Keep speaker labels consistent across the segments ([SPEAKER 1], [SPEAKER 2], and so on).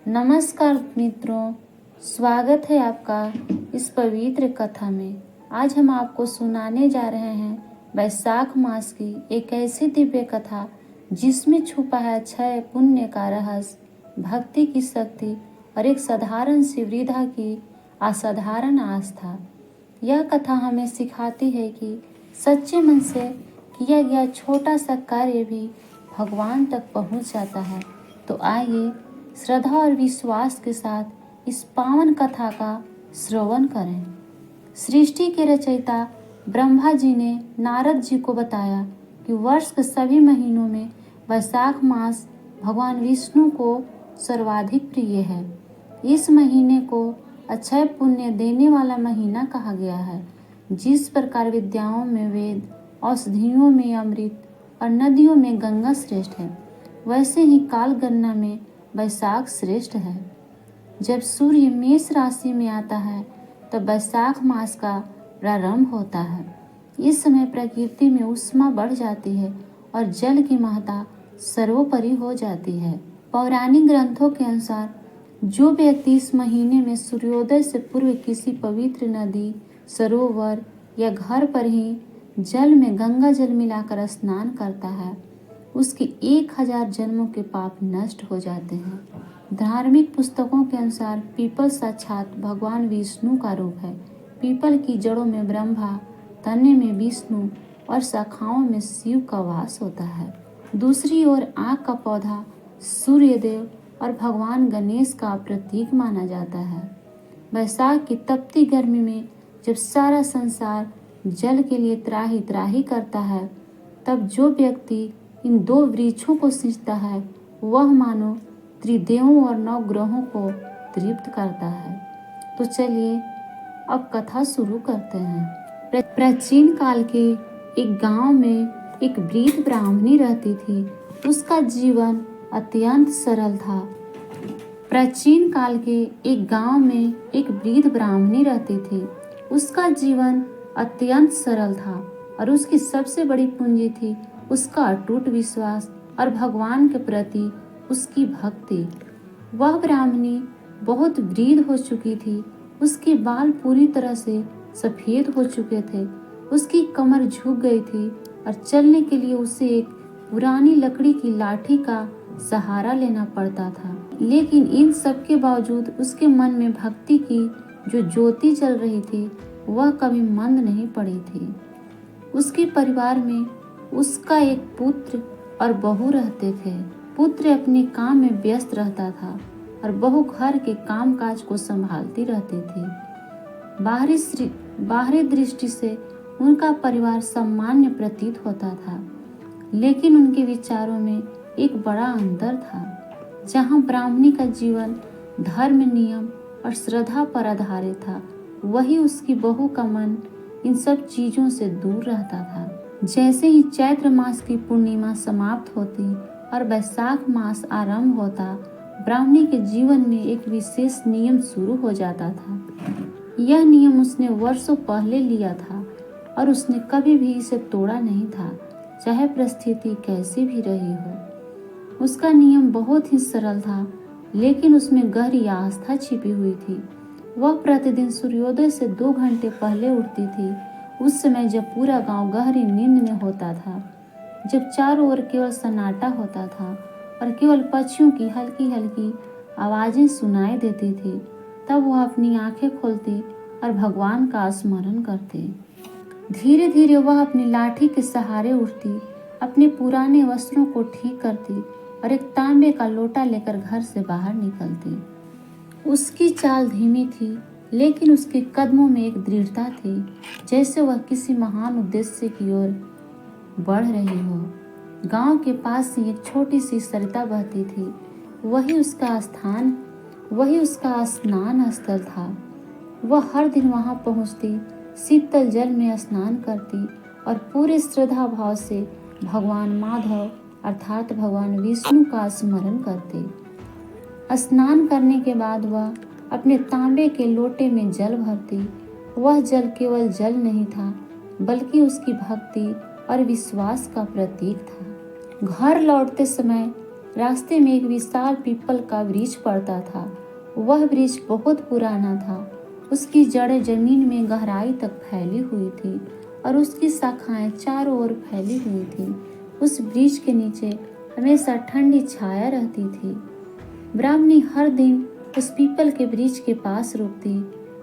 [SPEAKER 1] नमस्कार मित्रों, स्वागत है आपका इस पवित्र कथा में। आज हम आपको सुनाने जा रहे हैं वैशाख मास की एक ऐसी दिव्य कथा जिसमें छुपा है क्षय पुण्य का रहस्य, भक्ति की शक्ति और एक साधारण सी वृद्धा की असाधारण आस्था। यह कथा हमें सिखाती है कि सच्चे मन से किया गया छोटा सा कार्य भी भगवान तक पहुंच जाता है। तो आइए श्रद्धा और विश्वास के साथ इस पावन कथा का श्रवण करें। सृष्टि के रचयिता ब्रह्मा जी ने नारद जी को बताया कि वर्ष के सभी महीनों में वैशाख मास भगवान विष्णु को सर्वाधिक प्रिय है। इस महीने को अक्षय पुण्य देने वाला महीना कहा गया है। जिस प्रकार विद्याओं में वेद, औषधियों में अमृत और नदियों में गंगा श्रेष्ठ है, वैसे ही काल गणना में वैशाख श्रेष्ठ है। जब सूर्य मेष राशि में आता है तो वैशाख मास का प्रारंभ होता है। इस समय प्रकृति में ऊष्मा बढ़ जाती है और जल की महत्ता सर्वोपरि हो जाती है। पौराणिक ग्रंथों के अनुसार जो व्यक्ति इस महीने में सूर्योदय से पूर्व किसी पवित्र नदी, सरोवर या घर पर ही जल में गंगा जल मिलाकर स्नान करता है, उसके 1000 जन्मों के पाप नष्ट हो जाते हैं। धार्मिक पुस्तकों के अनुसार पीपल साक्षात भगवान विष्णु का रूप है। पीपल की जड़ों में ब्रह्मा, तने में विष्णु और शाखाओं में शिव का वास होता है। दूसरी ओर आग का पौधा सूर्यदेव और भगवान गणेश का प्रतीक माना जाता है। वैशाख की तपती गर्मी में जब सारा संसार जल के लिए त्राही त्राही करता है, तब जो व्यक्ति इन दो वृक्षों को सींचता है वह मानो त्रिदेवों और 9 ग्रहों को तृप्त करता है। तो चलिए अब कथा शुरू करते हैं। प्राचीन काल के एक गांव में एक वृद्ध ब्राह्मणी रहती थी। उसका जीवन अत्यंत सरल था। प्राचीन काल के एक गांव में एक वृद्ध ब्राह्मणी रहती थी। उसका जीवन अत्यंत सरल था और उसकी सबसे बड़ी पूंजी थी उसका अटूट विश्वास और भगवान के प्रति उसकी भक्ति। वह ब्राह्मणी बहुत वृद्ध हो चुकी थी। उसके बाल पूरी तरह से सफेद हो चुके थे। उसकी कमर झुक गई थी और चलने के लिए उसे एक पुरानी लकड़ी की लाठी का सहारा लेना पड़ता था। लेकिन इन सब के बावजूद उसके मन में भक्ति की जो ज्योति जल रही थी वह कभी मंद नहीं पड़ी थी। उसके परिवार में उसका एक पुत्र और बहू रहते थे। पुत्र अपने काम में व्यस्त रहता था और बहू घर के कामकाज को संभालती रहती थी। बाहरी दृष्टि से उनका परिवार सामान्य प्रतीत होता था, लेकिन उनके विचारों में एक बड़ा अंतर था। जहाँ ब्राह्मणी का जीवन धर्म, नियम और श्रद्धा पर आधारित था, वही उसकी बहू का मन इन सब चीजों से दूर रहता था। जैसे ही चैत्र मास की पूर्णिमा समाप्त होती और वैशाख मास आरंभ होता, ब्राह्मणी के जीवन में एक विशेष नियम शुरू हो जाता था। यह नियम उसने वर्षों पहले लिया था और उसने कभी भी इसे तोड़ा नहीं था, चाहे परिस्थिति कैसी भी रही हो। उसका नियम बहुत ही सरल था, लेकिन उसमें गहरी आस्था छिपी हुई थी। वह प्रतिदिन सूर्योदय से 2 घंटे पहले उठती थी। उस समय जब पूरा गांव गहरी नींद में होता था, जब चारों ओर केवल सन्नाटा होता था और केवल पक्षियों की हल्की हल्की आवाजें सुनाई देती थी, तब वह अपनी आंखें खोलती और भगवान का स्मरण करती। धीरे धीरे वह अपनी लाठी के सहारे उठती, अपने पुराने वस्त्रों को ठीक करती और एक तांबे का लोटा लेकर घर से बाहर निकलती। उसकी चाल धीमी थी, लेकिन उसके कदमों में एक दृढ़ता थी, जैसे वह किसी महान उद्देश्य की ओर बढ़ रही हो। गांव के पास ही एक छोटी सी सरिता बहती थी। वही उसका स्नान स्थल था। वह हर दिन वहां पहुंचती, शीतल जल में स्नान करती और पूरे श्रद्धा भाव से भगवान माधव अर्थात भगवान विष्णु का स्मरण करती। स्नान करने के बाद वह अपने तांबे के लोटे में जल भरती। वह जल केवल जल नहीं था, बल्कि उसकी भक्ति और विश्वास का प्रतीक था। घर लौटते समय रास्ते में एक विशाल पीपल का वृक्ष पड़ता था। वह वृक्ष बहुत पुराना था। उसकी जड़ें जमीन में गहराई तक फैली हुई थी और उसकी शाखाएं चारों ओर फैली हुई थी। उस वृक्ष के नीचे हमेशा ठंडी छाया रहती थी। ब्राह्मणी हर दिन उस पीपल के वृक्ष के पास रुकती।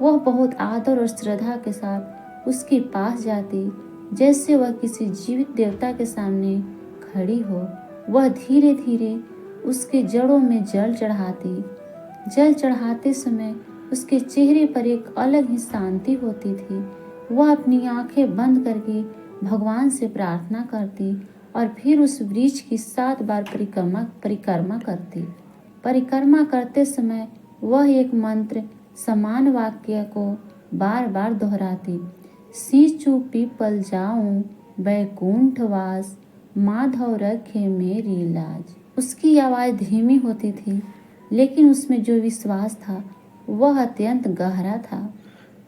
[SPEAKER 1] वह बहुत आदर और श्रद्धा के साथ उसके पास जाती, जैसे वह किसी जीवित देवता के सामने खड़ी हो। वह धीरे धीरे उसके जड़ों में जल चढ़ाती। जल चढ़ाते समय उसके चेहरे पर एक अलग ही शांति होती थी। वह अपनी आंखें बंद करके भगवान से प्रार्थना करती और फिर उस वृक्ष की 7 बार परिक्रमा करती। परिक्रमा करते समय वह एक मंत्र समान वाक्य को बार बार दोहराती। सींचू पीपल जाऊं बैकुंठवास, माधव रखे मेरी लाज। उसकी आवाज़ धीमी होती थी, लेकिन उसमें जो विश्वास था वह अत्यंत गहरा था।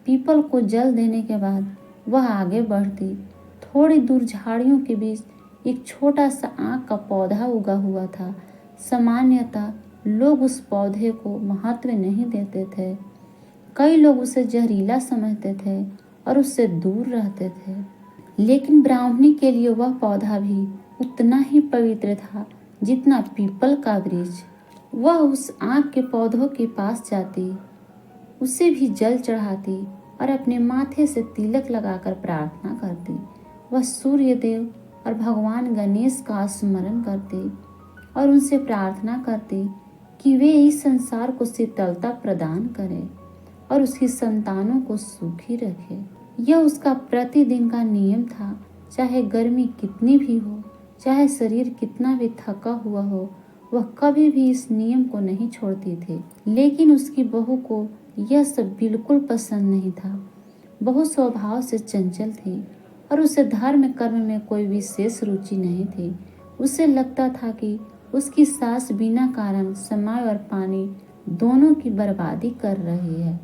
[SPEAKER 1] पीपल को जल देने के बाद वह आगे बढ़ती। थोड़ी दूर झाड़ियों के बीच एक छोटा सा आक का पौधा उगा हुआ था। सामान्यतः लोग उस पौधे को महत्व नहीं देते थे। कई लोग उसे जहरीला समझते थे और उससे दूर रहते थे, लेकिन ब्राह्मणी के लिए वह पौधा भी उतना ही पवित्र था जितना पीपल का वृक्ष। वह उस आक के पौधों के पास जाती, उसे भी जल चढ़ाती और अपने माथे से तिलक लगाकर प्रार्थना करती। वह सूर्य देव और भगवान गणेश का स्मरण करती और उनसे प्रार्थना करती कि वे इस संसार को शीतलता प्रदान करें और उसकी संतानों को सुखी रखे। यह उसका प्रतिदिन का नियम था। चाहे गर्मी कितनी भी हो, चाहे शरीर कितना भी थका हुआ हो, वह कभी भी इस नियम को नहीं छोड़ती थी। लेकिन उसकी बहू को यह सब बिल्कुल पसंद नहीं था। बहू स्वभाव से चंचल थी और उसे धर्म कर्म में कोई विशेष रुचि नहीं थी। उसे लगता था कि उसकी सास बिना कारण समय और पानी दोनों की बर्बादी कर रही है।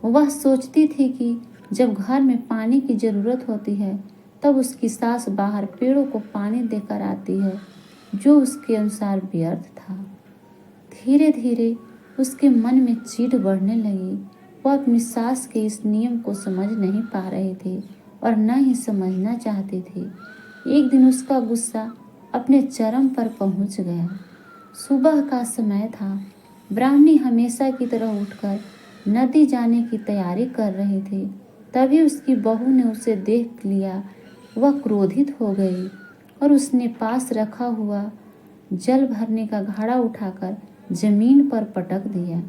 [SPEAKER 1] वह सोचती थी कि जब घर में पानी की जरूरत होती है तब उसकी सास बाहर पेड़ों को पानी देकर आती है, जो उसके अनुसार व्यर्थ था। धीरे धीरे उसके मन में चिढ़ बढ़ने लगी। वह अपनी सास के इस नियम को समझ नहीं पा रही थी और न ही समझना चाहती थी। एक दिन उसका गुस्सा अपने चरम पर पहुंच गया। सुबह का समय था। ब्राह्मणी हमेशा की तरह उठकर नदी जाने की तैयारी कर रही थी। तभी उसकी बहू ने उसे देख लिया। वह क्रोधित हो गई और उसने पास रखा हुआ जल भरने का घड़ा उठाकर जमीन पर पटक दिया।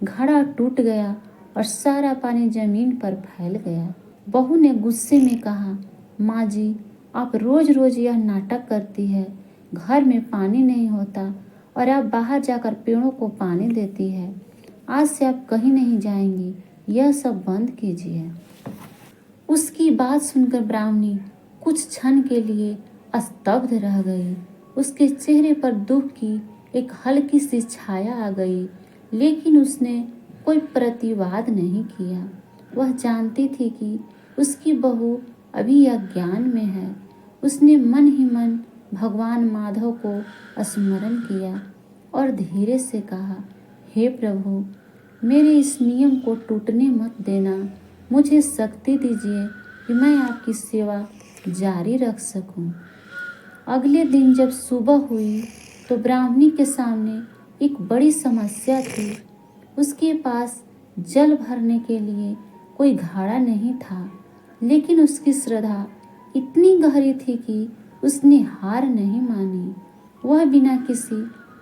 [SPEAKER 1] घड़ा टूट गया और सारा पानी जमीन पर फैल गया। बहू ने गुस्से में कहा, माँ जी, आप रोज रोज यह नाटक करती है। घर में पानी नहीं होता और आप बाहर जाकर पेड़ों को पानी देती है। आज से आप कहीं नहीं जाएंगी। यह सब बंद कीजिए। उसकी बात सुनकर ब्राह्मणी कुछ क्षण के लिए स्तब्ध रह गई। उसके चेहरे पर दुख की एक हल्की सी छाया आ गई, लेकिन उसने कोई प्रतिवाद नहीं किया। वह जानती थी कि उसकी बहू अभी अज्ञान में है। उसने मन ही मन भगवान माधव को स्मरण किया और धीरे से कहा, हे प्रभु, मेरे इस नियम को टूटने मत देना। मुझे शक्ति दीजिए कि मैं आपकी सेवा जारी रख सकूं। अगले दिन जब सुबह हुई तो ब्राह्मणी के सामने एक बड़ी समस्या थी। उसके पास जल भरने के लिए कोई घड़ा नहीं था, लेकिन उसकी श्रद्धा इतनी गहरी थी कि उसने हार नहीं मानी। वह बिना किसी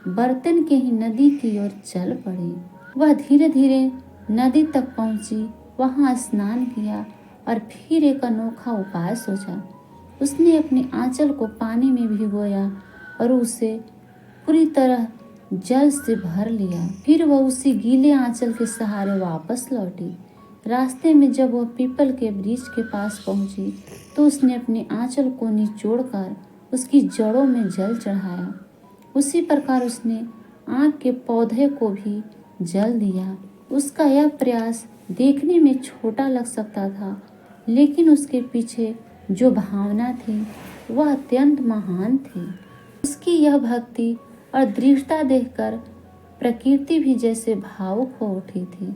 [SPEAKER 1] बर्तन के ही नदी की ओर चल पड़ी। वह धीरे धीरे नदी तक पहुंची, वहां स्नान किया और फिर एक अनोखा उपाय सोचा। उसने अपने आंचल को पानी में भिगोया और उसे पूरी तरह जल से भर लिया। फिर वह उसी गीले आंचल के सहारे वापस लौटी। रास्ते में जब वह पीपल के वृक्ष के पास पहुंची तो उसने अपने आंचल को निचोड़कर उसकी जड़ों में जल चढ़ाया। उसी प्रकार उसने आक के पौधे को भी जल दिया। उसका यह प्रयास देखने में छोटा लग सकता था, लेकिन उसके पीछे जो भावना थी वह अत्यंत महान थी। उसकी यह भक्ति और दृढ़ता देखकर प्रकृति भी जैसे भावुक हो उठी थी।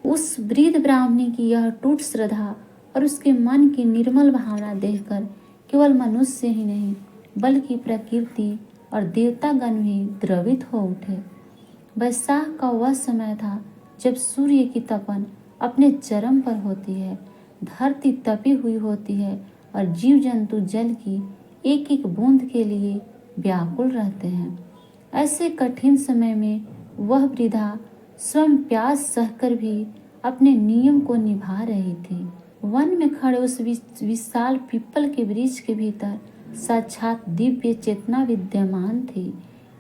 [SPEAKER 1] उस वृद्ध ब्राह्मणी की यह टूट श्रद्धा और उसके मन की निर्मल भावना देखकर केवल मनुष्य ही नहीं बल्कि प्रकृति और देवतागण भी द्रवित हो उठे। वैशाख का वह समय था जब सूर्य की तपन अपने चरम पर होती है, धरती तपी हुई होती है और जीव जंतु जल की एक एक बूंद के लिए व्याकुल रहते हैं। ऐसे कठिन समय में वह वृद्धा स्वयं प्यास सहकर भी अपने नियम को निभा रही थी। वन में खड़े उस विशाल पीपल के वृक्ष के भीतर साक्षात दिव्य चेतना विद्यमान थी।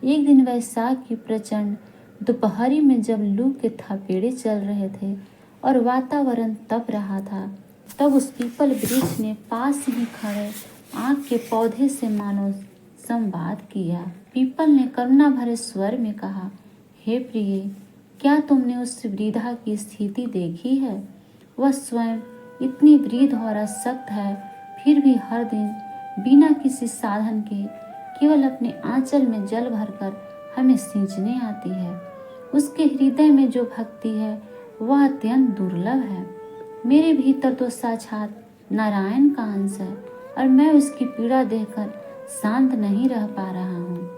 [SPEAKER 1] एक दिन वैशाख की प्रचंड दोपहरी में जब लू के थपेड़े चल रहे थे और वातावरण तप रहा था, तब उस पीपल वृक्ष ने पास ही खड़े आग के पौधे से मानो संवाद किया। पीपल ने करुणा भरे स्वर में कहा, हे प्रिय, क्या तुमने उस वृद्धा की स्थिति देखी है? वह स्वयं इतनी वृद्ध और अशक्त है, फिर भी हर दिन बिना किसी साधन के केवल अपने आंचल में जल भरकर हमें सींचने आती है। उसके हृदय में जो भक्ति है वह अत्यंत दुर्लभ है। मेरे भीतर तो साक्षात नारायण का अंश है और मैं उसकी पीड़ा देखकर शांत नहीं रह पा रहा हूँ।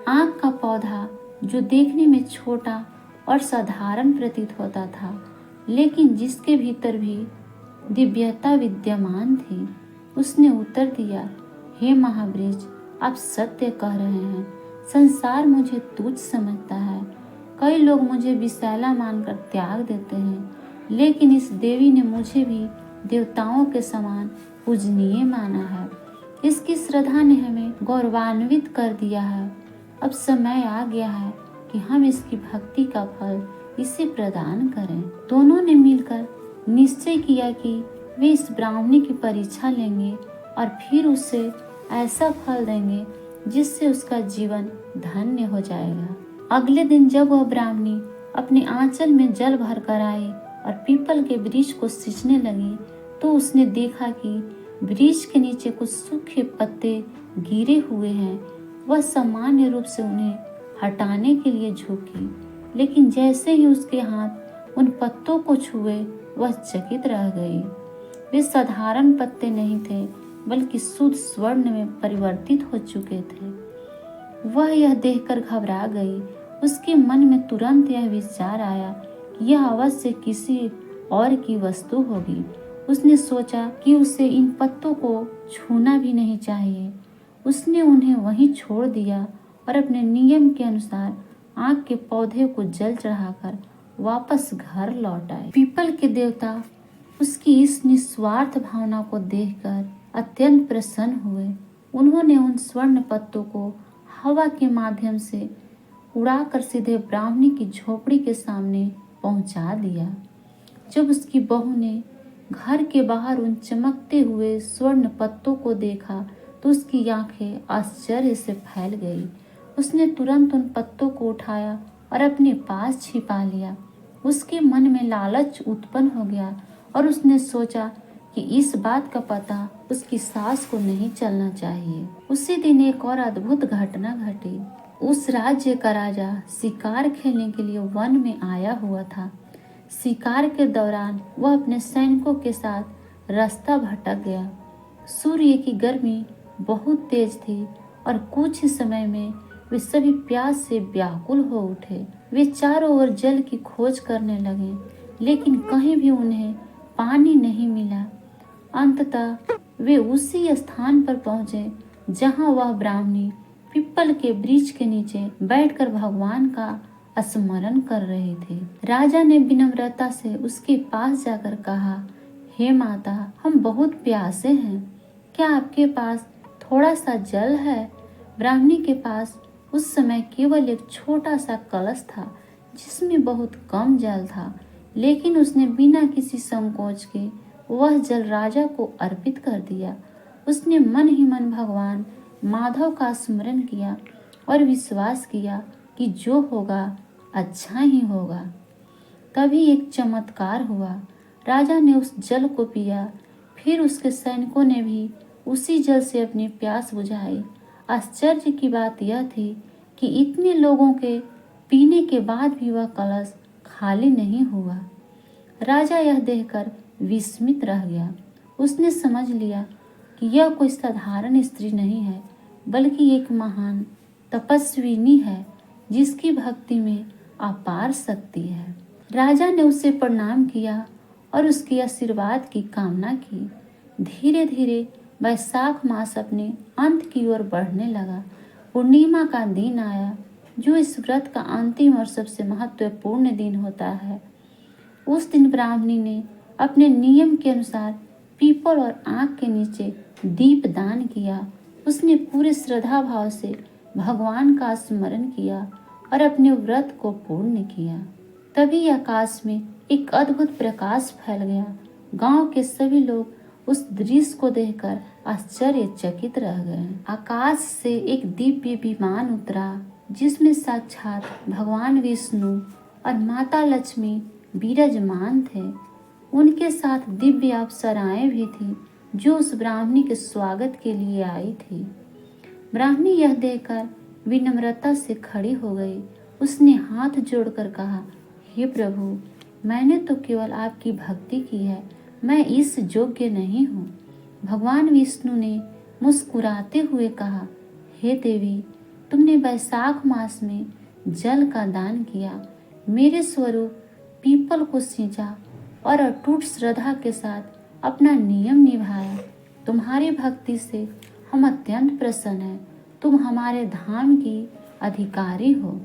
[SPEAKER 1] आग का पौधा जो देखने में छोटा और साधारण प्रतीत होता था, लेकिन जिसके भीतर भी दिव्यता विद्यमान थी, उसने उत्तर दिया, हे महावृक्ष, आप सत्य कह रहे हैं। संसार मुझे तुच्छ समझता है। कई लोग मुझे विषैला मानकर त्याग देते हैं, लेकिन इस देवी ने मुझे भी देवताओं के समान पूजनीय माना है। इसकी श्रद्धा ने हमें गौरवान्वित कर दिया है। अब समय आ गया है कि हम इसकी भक्ति का फल इसे प्रदान करें। दोनों ने मिलकर निश्चय किया कि वे इस ब्राह्मणी की परीक्षा लेंगे और फिर उसे ऐसा फल देंगे जिससे उसका जीवन धन्य हो जाएगा। अगले दिन जब वह ब्राह्मणी अपने आंचल में जल भर कर आई और पीपल के वृक्ष को सींचने लगी, तो उसने देखा कि वृक्ष के नीचे कुछ सूखे पत्ते गिरे हुए हैं। वह सामान्य रूप से उन्हें हटाने के लिए झुकी, लेकिन जैसे ही उसके हाथ उन पत्तों को छुए, वह चकित रह गई। वे साधारण पत्ते नहीं थे, बल्कि शुद्ध स्वर्ण में परिवर्तित हो चुके थे। वह यह देखकर घबरा गई। उसके मन में तुरंत यह विचार आया कि यह अवश्य किसी और की वस्तु होगी। उसने सोचा कि उसे इन पत्तों को छूना भी नहीं चाहिए। उसने उन्हें वहीं छोड़ दिया और अपने नियम के अनुसार आग के पौधे को जल चढ़ाकर वापस घर लौट आए। पीपल के देवता उसकी इस निस्वार्थ भावना को देखकर अत्यंत प्रसन्न हुए। उन्होंने उन स्वर्ण पत्तों को हवा के माध्यम से उड़ाकर सीधे ब्राह्मणी की झोपड़ी के सामने पहुंचा दिया। जब उसकी बहू ने घर के बाहर उन चमकते हुए स्वर्ण पत्तों को देखा, तो उसकी आंखें आश्चर्य से फैल गई। उसने तुरंत उन पत्तों को उठाया और अपने पास छिपा लिया। उसके मन में लालच उत्पन्न हो गया और उसने सोचा कि इस बात का पता उसकी सास को नहीं चलना चाहिए। उसी दिन एक और अद्भुत घटना घटी। उस राज्य का राजा शिकार खेलने के लिए वन में आया हुआ था। शिकार के दौरान वह अपने सैनिकों के साथ रास्ता भटक गया। सूर्य की गर्मी बहुत तेज थी और कुछ ही समय में वे सभी प्यास से व्याकुल हो उठे। वे चारों ओर जल की खोज करने लगे, लेकिन कहीं भी उन्हें पानी नहीं मिला। अंततः वे उसी स्थान पर पहुंचे जहां वह ब्राह्मणी पीपल के वृक्ष के नीचे बैठकर भगवान का स्मरण कर रही थी। राजा ने विनम्रता से उसके पास जाकर कहा, हे माता, हम बहुत प्यासे हैं, क्या आपके पास थोड़ा सा जल है? ब्राह्मणी के पास उस समय केवल एक छोटा सा कलश था जिसमें बहुत कम जल था, लेकिन उसने बिना किसी संकोच के वह जल राजा को अर्पित कर दिया। उसने मन ही मन भगवान माधव का स्मरण किया और विश्वास किया कि जो होगा अच्छा ही होगा। तभी एक चमत्कार हुआ। राजा ने उस जल को पिया, फिर उसके सैनिकों ने भी उसी जल से अपनी प्यास बुझाई। आश्चर्य की बात यह थी कि इतने लोगों के पीने के बाद भी वह कलश खाली नहीं हुआ। राजा यह देखकर विस्मित रह गया। उसने समझ लिया कि यह कोई साधारण स्त्री नहीं है, बल्कि एक महान तपस्विनी है जिसकी भक्ति में अपार शक्ति है। राजा ने उसे प्रणाम किया और उसके आशीर्वाद की कामना की। धीरे धीरे वैशाख मास अपने अंत की ओर बढ़ने लगा। पूर्णिमा का दिन आया, जो इस व्रत का अंतिम और सबसे महत्वपूर्ण दिन होता है। उस दिन ब्राह्मणी ने अपने नियम के अनुसार पीपल और आग के नीचे दीप दान किया। उसने पूरे श्रद्धा भाव से भगवान का स्मरण किया और अपने व्रत को पूर्ण किया। तभी आकाश में एक अद्भुत प्रकाश फैल गया। गांव के सभी लोग उस दृश्य को देखकर आश्चर्यचकित रह गए। आकाश से एक दिव्य विमान उतरा जिसमें साक्षात भगवान विष्णु और माता लक्ष्मी विराजमान थे। उनके साथ दिव्य अप्सराएं भी थी जो उस ब्राह्मणी के स्वागत के लिए आई थी। ब्राह्मणी यह देखकर विनम्रता से खड़ी हो गई। उसने हाथ जोड़कर कहा, हे प्रभु, मैंने तो केवल आपकी भक्ति की है, मैं इस योग्य नहीं हूँ। भगवान विष्णु ने मुस्कुराते हुए कहा, हे देवी, तुमने वैशाख मास में जल का दान किया, मेरे स्वरूप पीपल को सींचा और अटूट श्रद्धा के साथ अपना नियम निभाया। तुम्हारी भक्ति से हम अत्यंत प्रसन्न हैं। तुम हमारे धाम की अधिकारी हो।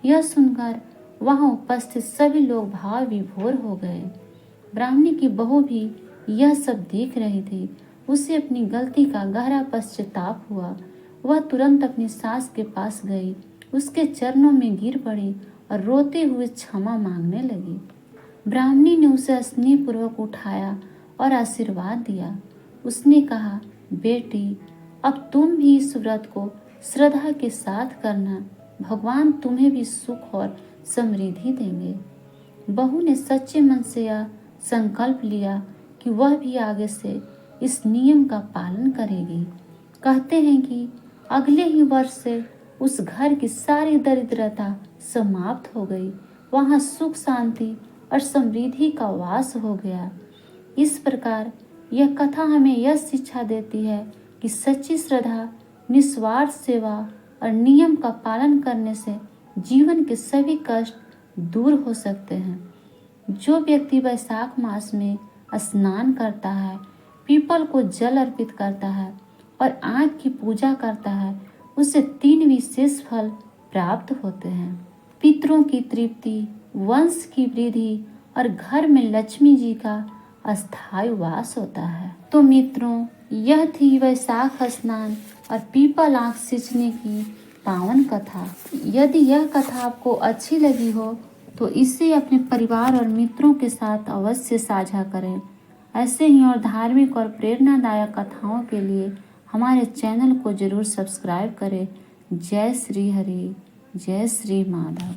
[SPEAKER 1] यह सुनकर वहां उपस्थित सभी लोग भाव विभोर हो गए। ब्राह्मणी की बहू भी यह सब देख रही थी। उसे अपनी गलती का गहरा पश्चाताप हुआ। वह तुरंत अपनी सास के पास गई, उसके चरणों में गिर पड़ी और रोते हुए क्षमा मांगने लगी। ब्राह्मणी ने उसे स्नेहपूर्वक उठाया और आशीर्वाद दिया। उसने कहा, बेटी, अब तुम भी इस व्रत को श्रद्धा के साथ करना। भगवान तुम्हें भी सुख और समृद्धि देंगे। बहू ने सच्चे मन से यह संकल्प लिया कि वह भी आगे से इस नियम का पालन करेगी। कहते हैं कि अगले ही वर्ष से उस घर की सारी दरिद्रता समाप्त हो गई। वहाँ सुख, शांति और समृद्धि का वास हो गया। इस प्रकार यह कथा हमें यह शिक्षा देती है कि सच्ची श्रद्धा, निस्वार्थ सेवा और नियम का पालन करने से जीवन के सभी कष्ट दूर हो सकते हैं। जो व्यक्ति वैशाख मास में स्नान करता है, पीपल को जल अर्पित करता है और आग की पूजा करता है, उसे 3 विशेष फल प्राप्त होते हैं। पितरों की तृप्ति, वंश की वृद्धि और घर में लक्ष्मी जी का अस्थायी वास होता है। तो मित्रों, यह थी वैशाख स्नान और पीपल आग सींचने की पावन कथा। यदि यह कथा आपको अच्छी लगी हो तो इसे अपने परिवार और मित्रों के साथ अवश्य साझा करें। ऐसे ही और धार्मिक और प्रेरणादायक कथाओं के लिए हमारे चैनल को जरूर सब्सक्राइब करें। जय श्री हरि, जय श्री माधव।